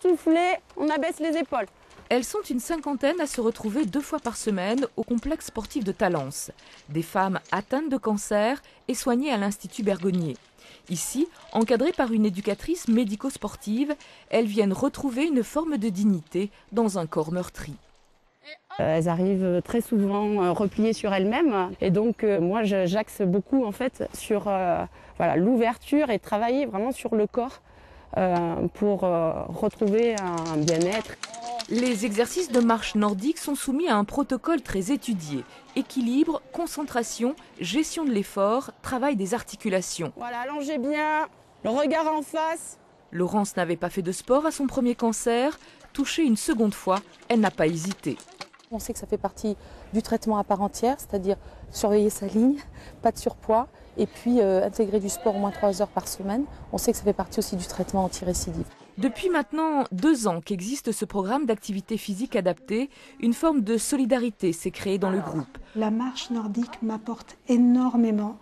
essoufflé, on abaisse les épaules. Elles sont une cinquantaine à se retrouver 2 fois par semaine au complexe sportif de Talence. Des femmes atteintes de cancer et soignées à l'Institut Bergonié. Ici, encadrées par une éducatrice médico-sportive, elles viennent retrouver une forme de dignité dans un corps meurtri. Elles arrivent très souvent repliées sur elles-mêmes et donc moi j'axe beaucoup en fait sur l'ouverture et travailler vraiment sur le corps pour retrouver un bien-être. Les exercices de marche nordique sont soumis à un protocole très étudié. Équilibre, concentration, gestion de l'effort, travail des articulations. Voilà, allongez bien, le regard en face. Laurence n'avait pas fait de sport à son premier cancer. Touchée une seconde fois, elle n'a pas hésité. On sait que ça fait partie du traitement à part entière, c'est-à-dire surveiller sa ligne, pas de surpoids, et puis intégrer du sport au moins 3 heures par semaine. On sait que ça fait partie aussi du traitement anti-récidive. Depuis maintenant 2 ans qu'existe ce programme d'activité physique adaptée, une forme de solidarité s'est créée dans le groupe. La marche nordique m'apporte énormément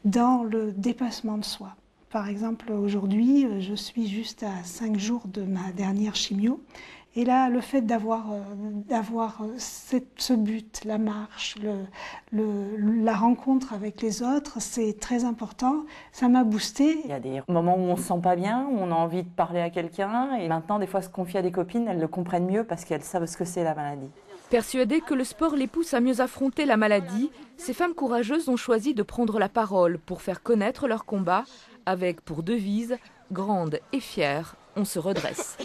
dans le dépassement de soi. Par exemple, aujourd'hui, je suis juste à 5 jours de ma dernière chimio. Et là, le fait d'avoir ce but, la marche, la rencontre avec les autres, c'est très important. Ça m'a boosté. Il y a des moments où on ne se sent pas bien, où on a envie de parler à quelqu'un. Et maintenant, des fois, se confier à des copines, elles le comprennent mieux parce qu'elles savent ce que c'est la maladie. Persuadées que le sport les pousse à mieux affronter la maladie, ces femmes courageuses ont choisi de prendre la parole pour faire connaître leur combat, avec pour devise « Grande et fière, on se redresse ».